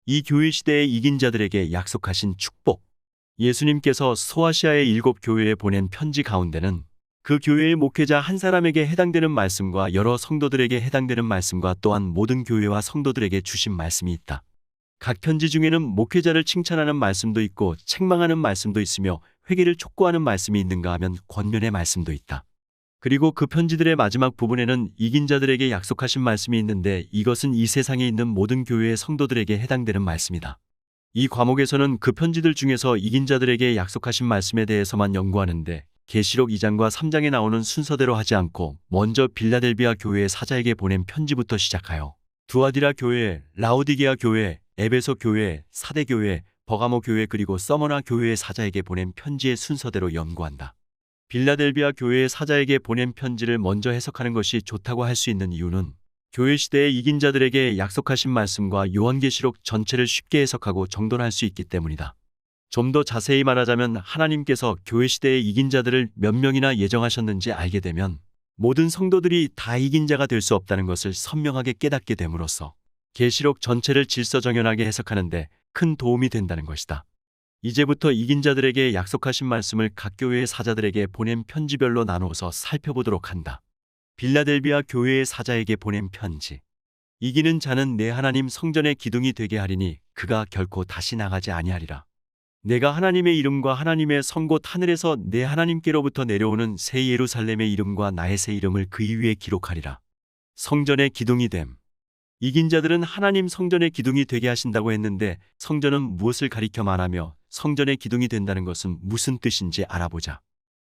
이 교회 시대에 이긴 자들에게 약속하신 축복. 예수님께서 소아시아의 7교회에 보낸 편지 가운데는 그 교회의 목회자 한 사람에게 해당되는 말씀과 여러 성도들에게 해당되는 말씀과 또한 모든 교회와 성도들에게 주신 말씀이 있다. 각 편지 중에는 목회자를 칭찬하는 말씀도 있고 책망하는 말씀도 있으며 회개를 촉구하는 말씀이 있는가 하면 권면의 말씀도 있다. 그리고 그 편지들의 마지막 부분에는 이긴 자들에게 약속하신 말씀이 있는데 이것은 이 세상에 있는 모든 교회의 성도들에게 해당되는 말씀이다. 이 과목에서는 그 편지들 중에서 이긴 자들에게 약속하신 말씀에 대해서만 연구하는데 계시록 2장과 3장에 나오는 순서대로 하지 않고 먼저 빌라델비아 교회의 사자에게 보낸 편지부터 시작하여 두아디라 교회, 라오디게아 교회, 에베소 교회, 사대 교회, 버가모 교회 그리고 서머나 교회의 사자에게 보낸 편지의 순서대로 연구한다. 빌라델비아 교회의 사자에게 보낸 편지를 먼저 해석하는 것이 좋다고 할 수 있는 이유는 교회 시대의 이긴 자들에게 약속하신 말씀과 요한계시록 전체를 쉽게 해석하고 정돈할 수 있기 때문이다. 좀 더 자세히 말하자면 하나님께서 교회 시대의 이긴 자들을 몇 명이나 예정하셨는지 알게 되면 모든 성도들이 다 이긴 자가 될 수 없다는 것을 선명하게 깨닫게 됨으로써 계시록 전체를 질서정연하게 해석하는데 큰 도움이 된다는 것이다. 이제부터 이긴 자들에게 약속하신 말씀을 각 교회의 사자들에게 보낸 편지별로 나누어서 살펴보도록 한다. 빌라델비아 교회의 사자에게 보낸 편지. 이기는 자는 내 하나님 성전의 기둥이 되게 하리니 그가 결코 다시 나가지 아니하리라. 내가 하나님의 이름과 하나님의 성 곧 하늘에서 내 하나님께로부터 내려오는 새 예루살렘의 이름과 나의 새 이름을 그 위에 기록하리라. 성전의 기둥이 됨. 이긴 자들은 하나님 성전의 기둥이 되게 하신다고 했는데 성전은 무엇을 가리켜 말하며 성전의 기둥이 된다는 것은 무슨 뜻인지 알아보자.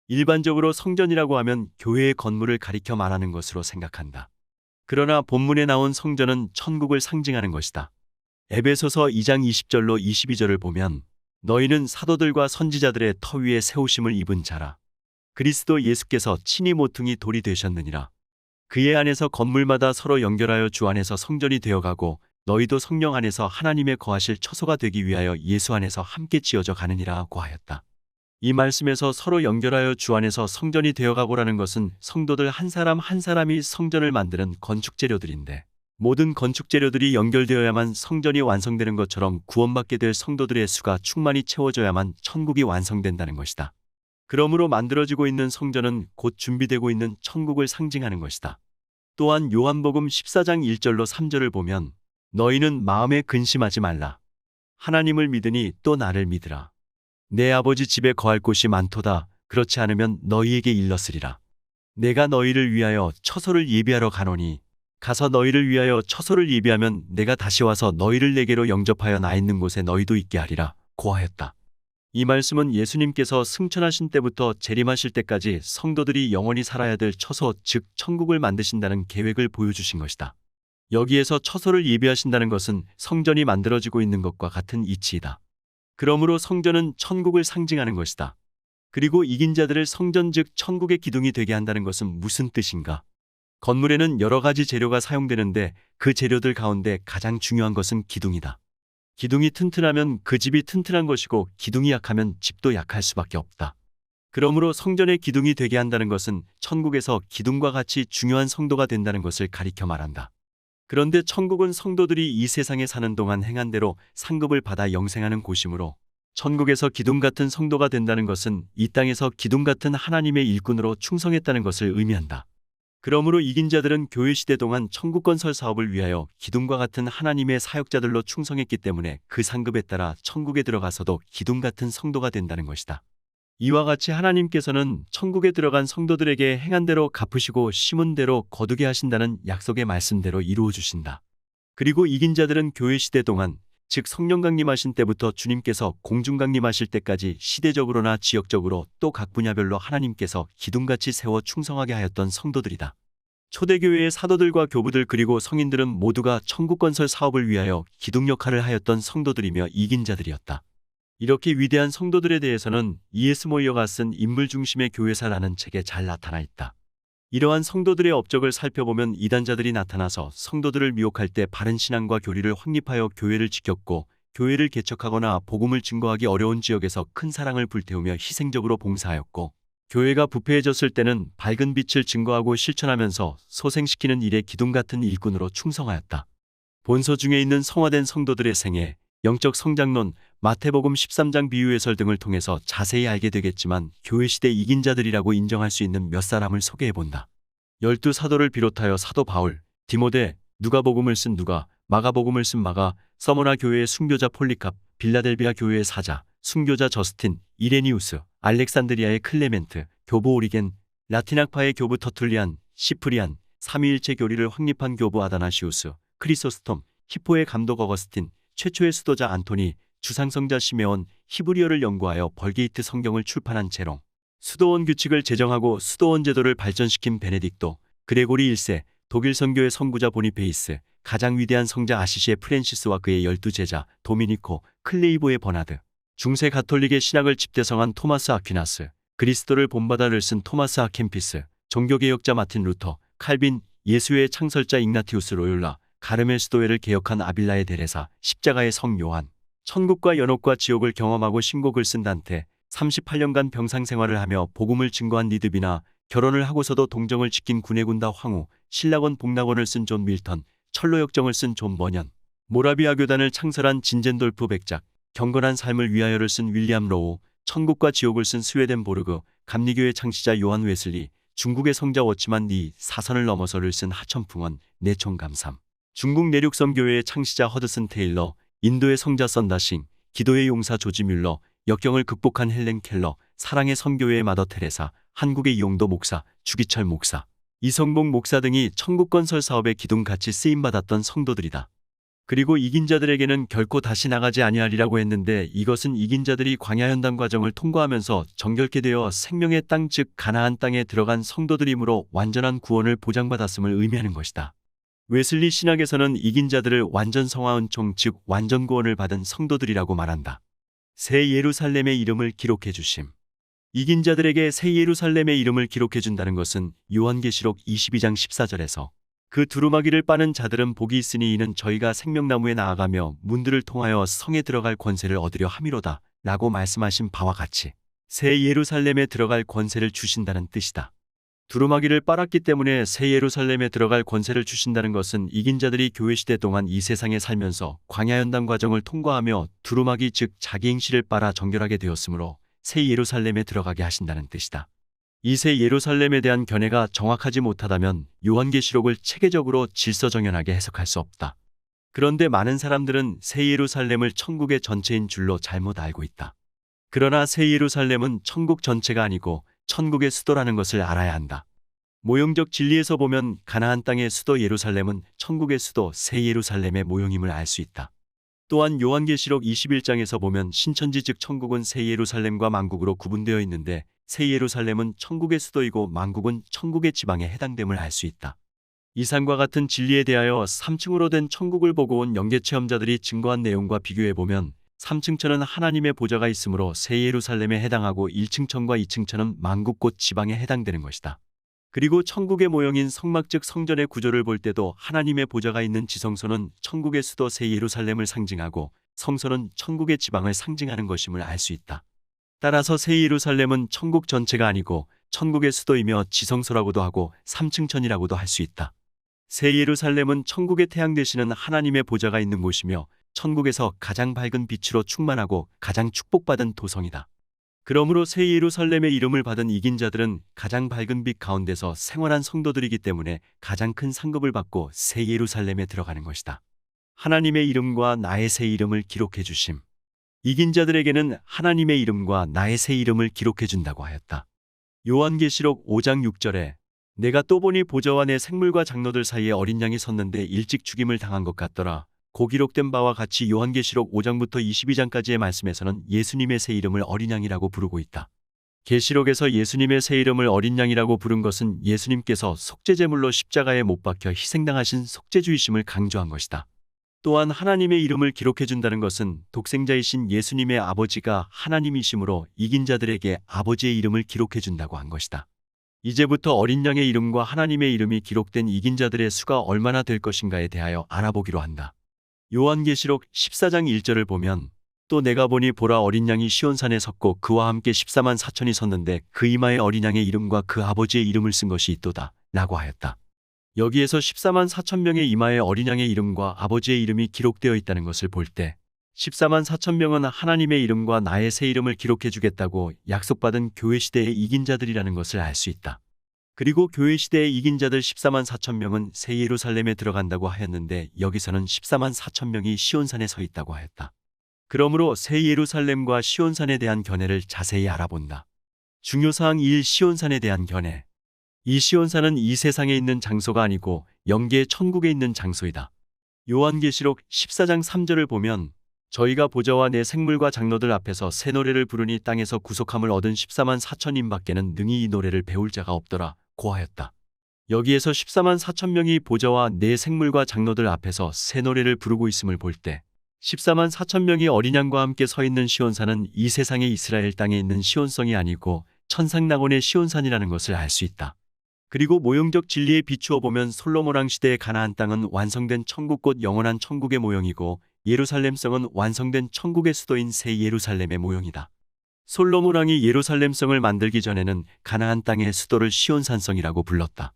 일반적으로 성전이라고 하면 교회의 건물을 가리켜 말하는 것으로 생각한다. 그러나 본문에 나온 성전은 천국을 상징하는 것이다. 에베소서 2장 20절로 22절을 보면 너희는 사도들과 선지자들의 터 위에 세우심을 입은 자라. 그리스도 예수께서 친히 모퉁이 돌이 되셨느니라. 그의 안에서 건물마다 서로 연결하여 주 안에서 성전이 되어가고 너희도 성령 안에서 하나님의 거하실 처소가 되기 위하여 예수 안에서 함께 지어져 가느니라고 하였다. 이 말씀에서 서로 연결하여 주 안에서 성전이 되어가고라는 것은 성도들 한 사람 한 사람이 성전을 만드는 건축재료들인데 모든 건축재료들이 연결되어야만 성전이 완성되는 것처럼 구원받게 될 성도들의 수가 충만히 채워져야만 천국이 완성된다는 것이다. 그러므로 만들어지고 있는 성전은 곧 준비되고 있는 천국을 상징하는 것이다. 또한 요한복음 14장 1절로 3절을 보면 너희는 마음에 근심하지 말라. 하나님을 믿으니 또 나를 믿으라. 내 아버지 집에 거할 곳이 많도다. 그렇지 않으면 너희에게 일렀으리라. 내가 너희를 위하여 처소를 예비하러 가노니 가서 너희를 위하여 처소를 예비하면 내가 다시 와서 너희를 내게로 영접하여 나 있는 곳에 너희도 있게 하리라 고하였다. 이 말씀은 예수님께서 승천하신 때부터 재림하실 때까지 성도들이 영원히 살아야 될 처소 즉 천국을 만드신다는 계획을 보여주신 것이다. 여기에서 처소를 예비하신다는 것은 성전이 만들어지고 있는 것과 같은 이치이다. 그러므로 성전은 천국을 상징하는 것이다. 그리고 이긴 자들을 성전 즉 천국의 기둥이 되게 한다는 것은 무슨 뜻인가? 건물에는 여러 가지 재료가 사용되는데 그 재료들 가운데 가장 중요한 것은 기둥이다. 기둥이 튼튼하면 그 집이 튼튼한 것이고 기둥이 약하면 집도 약할 수밖에 없다. 그러므로 성전의 기둥이 되게 한다는 것은 천국에서 기둥과 같이 중요한 성도가 된다는 것을 가리켜 말한다. 그런데 천국은 성도들이 이 세상에 사는 동안 행한 대로 상급을 받아 영생하는 곳이므로 천국에서 기둥 같은 성도가 된다는 것은 이 땅에서 기둥 같은 하나님의 일꾼으로 충성했다는 것을 의미한다. 그러므로 이긴 자들은 교회 시대 동안 천국 건설 사업을 위하여 기둥과 같은 하나님의 사역자들로 충성했기 때문에 그 상급에 따라 천국에 들어가서도 기둥 같은 성도가 된다는 것이다. 이와 같이 하나님께서는 천국에 들어간 성도들에게 행한 대로 갚으시고 심은 대로 거두게 하신다는 약속의 말씀대로 이루어 주신다. 그리고 이긴 자들은 교회 시대 동안 즉 성령 강림하신 때부터 주님께서 공중 강림하실 때까지 시대적으로나 지역적으로 또 각 분야별로 하나님께서 기둥같이 세워 충성하게 하였던 성도들이다. 초대교회의 사도들과 교부들 그리고 성인들은 모두가 천국 건설 사업을 위하여 기둥 역할을 하였던 성도들이며 이긴 자들이었다. 이렇게 위대한 성도들에 대해서는 E.S. 모이어가 쓴 인물 중심의 교회사라는 책에 잘 나타나 있다. 이러한 성도들의 업적을 살펴보면 이단자들이 나타나서 성도들을 미혹할 때 바른 신앙과 교리를 확립하여 교회를 지켰고 교회를 개척하거나 복음을 증거하기 어려운 지역에서 큰 사랑을 불태우며 희생적으로 봉사하였고 교회가 부패해졌을 때는 밝은 빛을 증거하고 실천하면서 소생시키는 일에 기둥 같은 일꾼으로 충성하였다. 본서 중에 있는 성화된 성도들의 생애, 영적 성장론, 마태복음 13장 비유해설 등을 통해서 자세히 알게 되겠지만 교회 시대 이긴 자들이라고 인정할 수 있는 몇 사람을 소개해 본다. 12사도를 비롯하여 사도 바울, 디모데, 누가복음을 쓴 누가, 마가복음을 쓴 마가, 서머나 교회의 순교자 폴리캅, 빌라델비아 교회의 사자, 순교자 저스틴, 이레니우스, 알렉산드리아의 클레멘트, 교부 오리겐, 라틴학파의 교부 터툴리안, 시프리안, 삼위일체 교리를 확립한 교부 아다나시우스, 크리소스톰, 히포의 감독 어거스틴, 최초의 수도자 안토니, 주상성자 시메온, 히브리어를 연구하여 벌게이트 성경을 출판한 제롱, 수도원 규칙을 제정하고 수도원 제도를 발전시킨 베네딕토, 그레고리 1세, 독일 선교의 선구자 보니페이스, 가장 위대한 성자 아시시의 프랜시스와 그의 12제자, 도미니코, 클레이보의 버나드, 중세 가톨릭의 신학을 집대성한 토마스 아퀴나스, 그리스도를 본받아를 쓴 토마스 아켐피스, 종교개혁자 마틴 루터, 칼빈, 예수의 창설자 ig나티우스 로율라, 가르멜 수도회를 개혁한 아빌라의 데레사, 십자가의 성 요한, 천국과 연옥과 지옥을 경험하고 신곡을 쓴 단테, 38년간 병상 생활을 하며 복음을 증거한 니드비나, 결혼을 하고서도 동정을 지킨 군의군다 황후, 신라권 복락원을 쓴 존 밀턴, 철로역정을 쓴 존 버년, 모라비아 교단을 창설한 진젠돌프 백작, 경건한 삶을 위하여를 쓴 윌리엄 로우, 천국과 지옥을 쓴 스웨덴 보르그, 감리교의 창시자 요한 웨슬리, 중국의 성자 워치만 리, 사선을 넘어서를 쓴 하천풍원, 내총감삼, 중국 내륙섬교회의 창시자 허드슨 테일러, 인도의 성자 썬다싱, 기도의 용사 조지 뮬러, 역경을 극복한 헬렌 켈러, 사랑의 선교회의 마더 테레사, 한국의 이용도 목사, 주기철 목사, 이성복 목사 등이 천국 건설 사업에 기둥같이 쓰임받았던 성도들이다. 그리고 이긴 자들에게는 결코 다시 나가지 아니하리라고 했는데 이것은 이긴 자들이 광야 연단 과정을 통과하면서 정결케 되어 생명의 땅 즉 가나안 땅에 들어간 성도들이므로 완전한 구원을 보장받았음을 의미하는 것이다. 웨슬리 신학에서는 이긴 자들을 완전 성화 은총 즉 완전 구원을 받은 성도들이라고 말한다. 새 예루살렘의 이름을 기록해 주심. 이긴 자들에게 새 예루살렘의 이름을 기록해 준다는 것은 요한계시록 22장 14절에서 그 두루마기를 빠는 자들은 복이 있으니 이는 저희가 생명나무에 나아가며 문들을 통하여 성에 들어갈 권세를 얻으려 함이로다 라고 말씀하신 바와 같이 새 예루살렘에 들어갈 권세를 주신다는 뜻이다. 두루마기를 빨았기 때문에 새 예루살렘에 들어갈 권세를 주신다는 것은 이긴 자들이 교회 시대 동안 이 세상에 살면서 광야 연단 과정을 통과하며 두루마기 즉 자기 행실을 빨아 정결하게 되었으므로 새 예루살렘에 들어가게 하신다는 뜻이다. 이 새 예루살렘에 대한 견해가 정확하지 못하다면 요한계시록을 체계적으로 질서정연하게 해석할 수 없다. 그런데 많은 사람들은 새 예루살렘을 천국의 전체인 줄로 잘못 알고 있다. 그러나 새 예루살렘은 천국 전체가 아니고 천국의 수도라는 것을 알아야 한다. 모형적 진리에서 보면 가나안 땅의 수도 예루살렘은 천국의 수도 새 예루살렘의 모형임을 알 수 있다. 또한 요한계시록 21장에서 보면 신천지 즉 천국은 새 예루살렘과 만국으로 구분되어 있는데 새 예루살렘은 천국의 수도이고 만국은 천국의 지방에 해당됨을 알 수 있다. 이상과 같은 진리에 대하여 3층으로 된 천국을 보고 온 영계체험자들이 증거한 내용과 비교해보면 3층 천은 하나님의 보좌가 있으므로 새 예루살렘에 해당하고 1층 천과 2층 천은 만국 곧 지방에 해당되는 것이다. 그리고 천국의 모형인 성막 즉 성전의 구조를 볼 때도 하나님의 보좌가 있는 지성소는 천국의 수도 새 예루살렘을 상징하고 성소는 천국의 지방을 상징하는 것임을 알 수 있다. 따라서 새 예루살렘은 천국 전체가 아니고 천국의 수도이며 지성소라고도 하고 3층 천이라고도 할 수 있다. 새 예루살렘은 천국의 태양 되시는 하나님의 보좌가 있는 곳이며 천국에서 가장 밝은 빛으로 충만하고 가장 축복받은 도성이다. 그러므로 새 예루살렘의 이름을 받은 이긴 자들은 가장 밝은 빛 가운데서 생활한 성도들이기 때문에 가장 큰 상급을 받고 새 예루살렘에 들어가는 것이다. 하나님의 이름과 나의 새 이름을 기록해 주심. 이긴 자들에게는 하나님의 이름과 나의 새 이름을 기록해 준다고 하였다. 요한계시록 5장 6절에 내가 또 보니 보좌와 내 생물과 장로들 사이에 어린 양이 섰는데 일찍 죽임을 당한 것 같더라. 고 기록된 바와 같이 요한계시록 5장부터 22장까지의 말씀에서는 예수님의 새 이름을 어린 양이라고 부르고 있다. 계시록에서 예수님의 새 이름을 어린 양이라고 부른 것은 예수님께서 속죄제물로 십자가에 못 박혀 희생당하신 속죄주이심을 강조한 것이다. 또한 하나님의 이름을 기록해 준다는 것은 독생자이신 예수님의 아버지가 하나님이심으로 이긴 자들에게 아버지의 이름을 기록해 준다고 한 것이다. 이제부터 어린 양의 이름과 하나님의 이름이 기록된 이긴 자들의 수가 얼마나 될 것인가에 대하여 알아보기로 한다. 요한계시록 14장 1절을 보면 또 내가 보니 보라 어린 양이 시온산에 섰고 그와 함께 14만 4천이 섰는데 그 이마에 어린 양의 이름과 그 아버지의 이름을 쓴 것이 있도다 라고 하였다. 여기에서 14만 4천 명의 이마에 어린 양의 이름과 아버지의 이름이 기록되어 있다는 것을 볼 때 14만 4천 명은 하나님의 이름과 나의 새 이름을 기록해 주겠다고 약속받은 교회 시대의 이긴 자들이라는 것을 알 수 있다. 그리고 교회 시대의 이긴 자들 14만 4천 명은 새 예루살렘에 들어간다고 하였는데 여기서는 14만 4천 명이 시온산에 서 있다고 하였다. 그러므로 새 예루살렘과 시온산에 대한 견해를 자세히 알아본다. 중요사항 1. 시온산에 대한 견해. 이 시온산은 이 세상에 있는 장소가 아니고 영계의 천국에 있는 장소이다. 요한계시록 14장 3절을 보면 저희가 보좌와 내 생물과 장로들 앞에서 새 노래를 부르니 땅에서 구속함을 얻은 14만 4천인 밖에는 능히 이 노래를 배울 자가 없더라 고 하였다. 여기에서 14만 4천 명이 보좌와 내 생물과 장로들 앞에서 새 노래를 부르고 있음을 볼 때 14만 4천 명이 어린 양과 함께 서 있는 시온산은 이 세상의 이스라엘 땅에 있는 시온성이 아니고 천상낙원의 시온산이라는 것을 알 수 있다. 그리고 모형적 진리에 비추어 보면 솔로몬 왕 시대의 가나안 땅은 완성된 천국 곧 영원한 천국의 모형이고 예루살렘성은 완성된 천국의 수도인 새 예루살렘의 모형이다. 솔로몬 왕이 예루살렘성을 만들기 전에는 가나안 땅의 수도를 시온산성이라고 불렀다.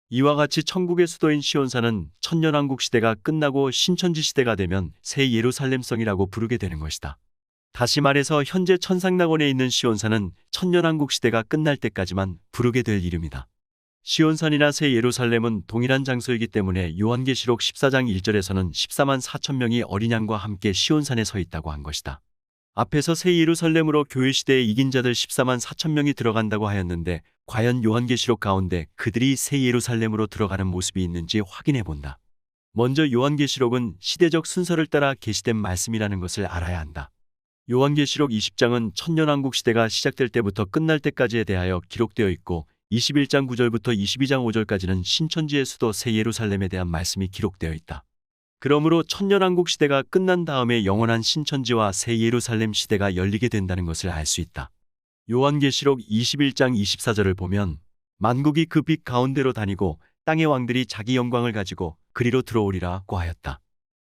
이와 같이 천국의 수도인 시온산은 천년왕국 시대가 끝나고 신천지 시대가 되면 새 예루살렘성이라고 부르게 되는 것이다. 다시 말해서 현재 천상낙원에 있는 시온산은 천년왕국 시대가 끝날 때까지만 부르게 될 이름이다. 시온산이나 새 예루살렘은 동일한 장소이기 때문에 요한계시록 14장 1절에서는 14만 4천 명이 어린 양과 함께 시온산에 서 있다고 한 것이다. 앞에서 새 예루살렘으로 교회 시대의 이긴 자들 14만 4천 명이 들어간다고 하였는데 과연 요한계시록 가운데 그들이 새 예루살렘으로 들어가는 모습이 있는지 확인해 본다. 먼저 요한계시록은 시대적 순서를 따라 계시된 말씀이라는 것을 알아야 한다. 요한계시록 20장은 천년왕국 시대가 시작될 때부터 끝날 때까지에 대하여 기록되어 있고 21장 9절부터 22장 5절까지는 신천지의 수도 새 예루살렘에 대한 말씀이 기록되어 있다. 그러므로 천년왕국 시대가 끝난 다음에 영원한 신천지와 새 예루살렘 시대가 열리게 된다는 것을 알 수 있다. 요한계시록 21장 24절을 보면 만국이 그 빛 가운데로 다니고 땅의 왕들이 자기 영광을 가지고 그리로 들어오리라고 하였다.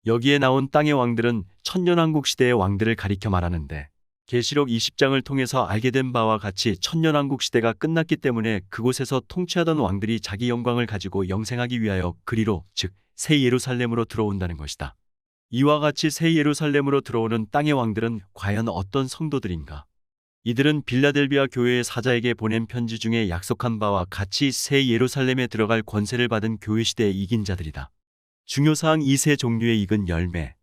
여기에 나온 땅의 왕들은 천년왕국 시대의 왕들을 가리켜 말하는데 계시록 20장을 통해서 알게 된 바와 같이 천년왕국 시대가 끝났기 때문에 그곳에서 통치하던 왕들이 자기 영광을 가지고 영생하기 위하여 그리로 즉 새 예루살렘으로 들어온다는 것이다. 이와 같이 새 예루살렘으로 들어오는 땅의 왕들은 과연 어떤 성도들인가? 이들은 빌라델비아 교회의 사자에게 보낸 편지 중에 약속한 바와 같이 새 예루살렘에 들어갈 권세를 받은 교회 시대의 이긴 자들이다. 중요사항 2. 세 종류의 익은 열매.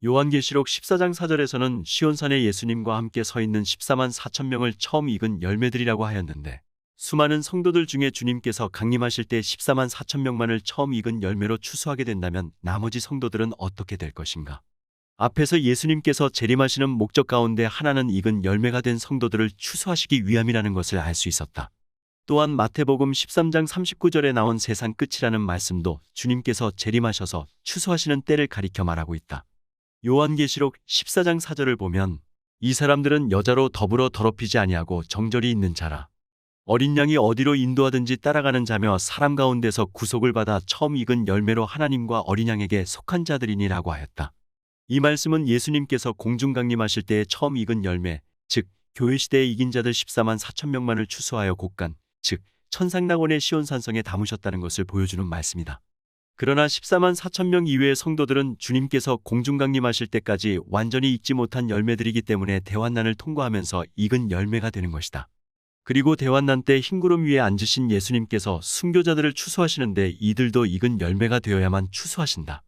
요한계시록 14장 4절에서는 시온산에 예수님과 함께 서 있는 14만 4천 명을 처음 익은 열매들이라고 하였는데 수많은 성도들 중에 주님께서 강림하실 때 14만 4천 명만을 처음 익은 열매로 추수하게 된다면 나머지 성도들은 어떻게 될 것인가? 앞에서 예수님께서 재림하시는 목적 가운데 하나는 익은 열매가 된 성도들을 추수하시기 위함이라는 것을 알 수 있었다. 또한 마태복음 13장 39절에 나온 세상 끝이라는 말씀도 주님께서 재림하셔서 추수하시는 때를 가리켜 말하고 있다. 요한계시록 14장 4절을 보면 이 사람들은 여자로 더불어 더럽히지 아니하고 정절이 있는 자라. 어린 양이 어디로 인도하든지 따라가는 자며 사람 가운데서 구속을 받아 처음 익은 열매로 하나님과 어린 양에게 속한 자들이니라고 하였다. 이 말씀은 예수님께서 공중 강림하실 때의 처음 익은 열매, 즉 교회 시대의 이긴 자들 14만 4천 명만을 추수하여 곳간, 즉 천상낙원의 시온산성에 담으셨다는 것을 보여주는 말씀이다. 그러나 14만 4천 명 이외의 성도들은 주님께서 공중 강림하실 때까지 완전히 익지 못한 열매들이기 때문에 대환난을 통과하면서 익은 열매가 되는 것이다. 그리고 대환난 때 흰구름 위에 앉으신 예수님께서 순교자들을 추수하시는데 이들도 익은 열매가 되어야만 추수하신다.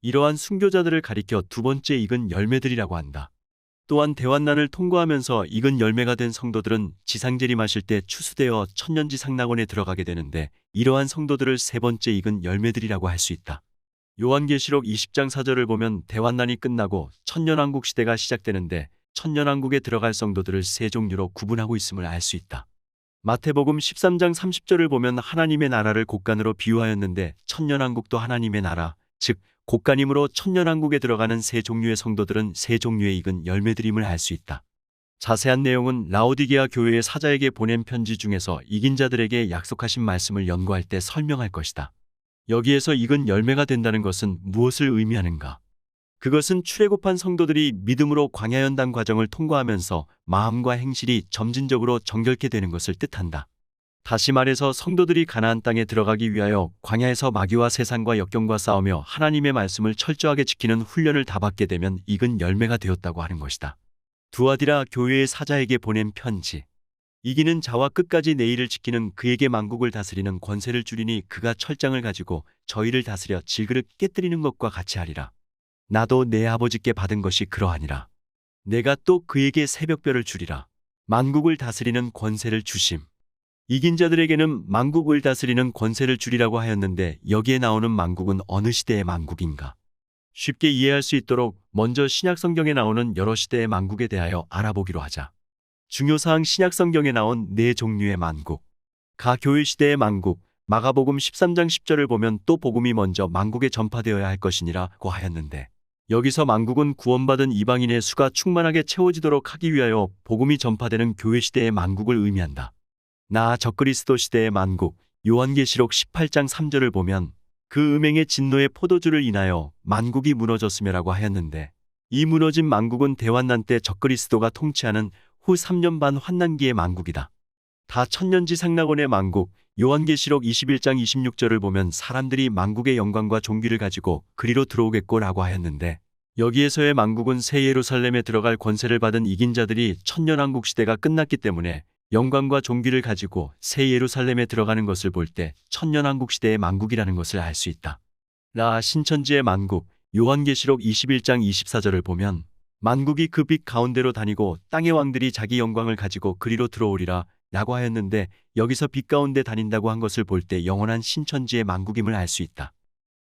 이러한 순교자들을 가리켜 두 번째 익은 열매들이라고 한다. 또한 대환난을 통과하면서 익은 열매가 된 성도들은 지상재림하실 때 추수되어 천년지상낙원에 들어가게 되는데 이러한 성도들을 세 번째 익은 열매들이라고 할 수 있다. 요한계시록 20장 4절을 보면 대환난이 끝나고 천년왕국 시대가 시작되는데 천년왕국에 들어갈 성도들을 세 종류로 구분하고 있음을 알 수 있다. 마태복음 13장 30절을 보면 하나님의 나라를 곳간으로 비유하였는데 천년왕국도 하나님의 나라, 즉 곳간임으로 천년왕국에 들어가는 세 종류의 성도들은 세 종류의 익은 열매들임을 알 수 있다. 자세한 내용은 라오디게아 교회의 사자에게 보낸 편지 중에서 이긴 자들에게 약속하신 말씀을 연구할 때 설명할 것이다. 여기에서 익은 열매가 된다는 것은 무엇을 의미하는가? 그것은 출애굽한 성도들이 믿음으로 광야 연단 과정을 통과하면서 마음과 행실이 점진적으로 정결케 되는 것을 뜻한다. 다시 말해서 성도들이 가나안 땅에 들어가기 위하여 광야에서 마귀와 세상과 역경과 싸우며 하나님의 말씀을 철저하게 지키는 훈련을 다 받게 되면 익은 열매가 되었다고 하는 것이다. 두아디라 교회의 사자에게 보낸 편지. 이기는 자와 끝까지 내 일을 지키는 그에게 만국을 다스리는 권세를 주리니 그가 철장을 가지고 저희를 다스려 질그릇 깨뜨리는 것과 같이 하리라. 나도 내 아버지께 받은 것이 그러하니라. 내가 또 그에게 새벽별을 주리라. 만국을 다스리는 권세를 주심. 이긴 자들에게는 만국을 다스리는 권세를 주리라고 하였는데 여기에 나오는 만국은 어느 시대의 만국인가? 쉽게 이해할 수 있도록 먼저 신약성경에 나오는 여러 시대의 만국에 대하여 알아보기로 하자. 중요사항 신약성경에 나온 네 종류의 만국. 가교회 시대의 만국, 마가복음 13장 10절을 보면 또 복음이 먼저 만국에 전파되어야 할 것이니라고 하였는데 여기서 만국은 구원받은 이방인의 수가 충만하게 채워지도록 하기 위하여 복음이 전파되는 교회 시대의 만국을 의미한다. 나 적그리스도 시대의 만국, 요한계시록 18장 3절을 보면 그 음행의 진노의 포도주를 인하여 만국이 무너졌으며라고 하였는데 이 무너진 만국은 대환난 때 적그리스도가 통치하는 후 3년 반 환난기의 만국이다. 다 천년지상낙원의 만국, 요한계시록 21장 26절을 보면 사람들이 만국의 영광과 존귀를 가지고 그리로 들어오겠고라고 하였는데 여기에서의 만국은 새 예루살렘에 들어갈 권세를 받은 이긴 자들이 천년왕국 시대가 끝났기 때문에 영광과 존귀를 가지고 새 예루살렘에 들어가는 것을 볼 때 천년왕국 시대의 만국이라는 것을 알 수 있다. 라 신천지의 만국, 요한계시록 21장 24절을 보면 만국이 그 빛 가운데로 다니고 땅의 왕들이 자기 영광을 가지고 그리로 들어오리라 라고 하였는데 여기서 빛 가운데 다닌다고 한 것을 볼 때 영원한 신천지의 만국임을 알 수 있다.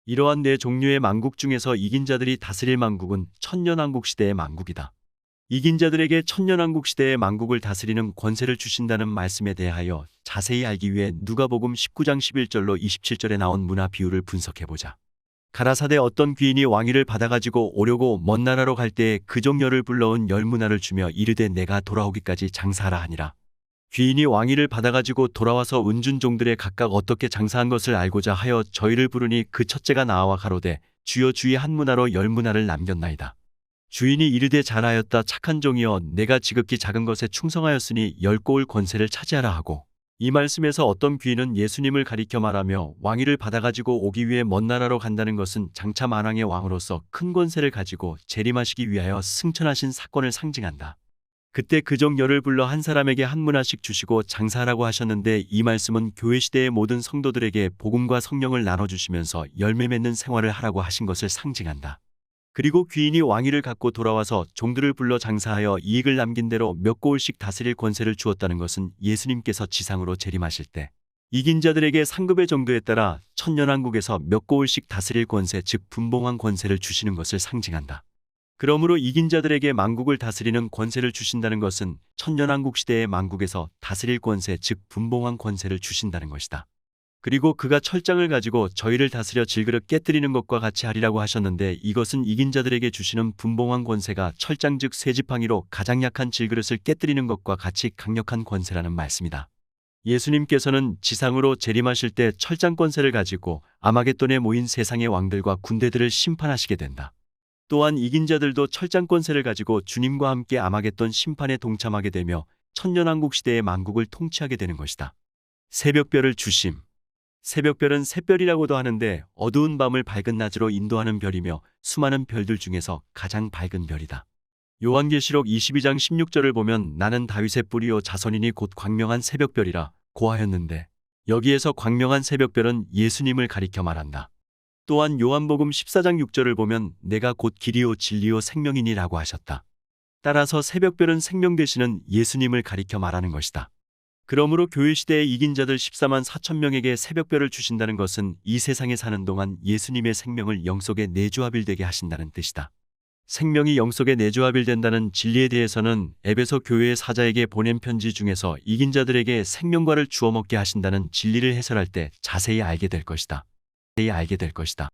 이러한 네 종류의 만국 중에서 이긴 자들이 다스릴 만국은 천년왕국 시대의 만국이다. 이긴 자들에게 천년왕국 시대의 만국을 다스리는 권세를 주신다는 말씀에 대하여 자세히 알기 위해 누가복음 19장 11절로 27절에 나온 문화 비유를 분석해보자. 가라사대 어떤 귀인이 왕위를 받아가지고 오려고 먼 나라로 갈 때에 그 종려를 불러온 열 문화를 주며 이르되 내가 돌아오기까지 장사하라 하니라. 귀인이 왕위를 받아가지고 돌아와서 은준 종들의 각각 어떻게 장사한 것을 알고자 하여 저희를 부르니 그 첫째가 나와 가로되 주여 주의 한 문화로 열 문화를 남겼나이다. 주인이 이르되 잘하였다 착한 종이여 내가 지극히 작은 것에 충성하였으니 열 고을 권세를 차지하라 하고 이 말씀에서 어떤 귀인은 예수님을 가리켜 말하며 왕위를 받아가지고 오기 위해 먼 나라로 간다는 것은 장차 만왕의 왕으로서 큰 권세를 가지고 재림하시기 위하여 승천하신 사건을 상징한다. 그때 그 종 열을 불러 한 사람에게 한 문화씩 주시고 장사하라고 하셨는데 이 말씀은 교회 시대의 모든 성도들에게 복음과 성령을 나눠주시면서 열매 맺는 생활을 하라고 하신 것을 상징한다. 그리고 귀인이 왕위를 갖고 돌아와서 종들을 불러 장사하여 이익을 남긴 대로 몇 고을씩 다스릴 권세를 주었다는 것은 예수님께서 지상으로 재림하실 때 이긴 자들에게 상급의 정도에 따라 천년왕국에서 몇 고을씩 다스릴 권세 즉 분봉한 권세를 주시는 것을 상징한다. 그러므로 이긴 자들에게 만국을 다스리는 권세를 주신다는 것은 천년왕국 시대의 만국에서 다스릴 권세 즉 분봉한 권세를 주신다는 것이다. 그리고 그가 철장을 가지고 저희를 다스려 질그릇 깨뜨리는 것과 같이 하리라고 하셨는데 이것은 이긴 자들에게 주시는 분봉한 권세가 철장 즉 쇠지팡이로 가장 약한 질그릇을 깨뜨리는 것과 같이 강력한 권세라는 말씀이다. 예수님께서는 지상으로 재림하실 때 철장 권세를 가지고 아마겟돈에 모인 세상의 왕들과 군대들을 심판하시게 된다. 또한 이긴 자들도 철장 권세를 가지고 주님과 함께 아마겟돈 심판에 동참하게 되며 천년왕국 시대의 만국을 통치하게 되는 것이다. 새벽별을 주심. 새벽별은 새별이라고도 하는데 어두운 밤을 밝은 낮으로 인도하는 별이며 수많은 별들 중에서 가장 밝은 별이다. 요한계시록 22장 16절을 보면 나는 다윗의 뿌리요 자손이니 곧 광명한 새벽별이라 고하였는데 여기에서 광명한 새벽별은 예수님을 가리켜 말한다. 또한 요한복음 14장 6절을 보면 내가 곧 길이요 진리요 생명이니라고 하셨다. 따라서 새벽별은 생명 되시는 예수님을 가리켜 말하는 것이다. 그러므로 교회 시대의 이긴 자들 14만 4천 명에게 새벽별을 주신다는 것은 이 세상에 사는 동안 예수님의 생명을 영속에 내주하빌되게 하신다는 뜻이다. 생명이 영속에 내주하빌된다는 진리에 대해서는 에베소 교회의 사자에게 보낸 편지 중에서 이긴 자들에게 생명과를 주워 먹게 하신다는 진리를 해설할 때 자세히 알게 될 것이다.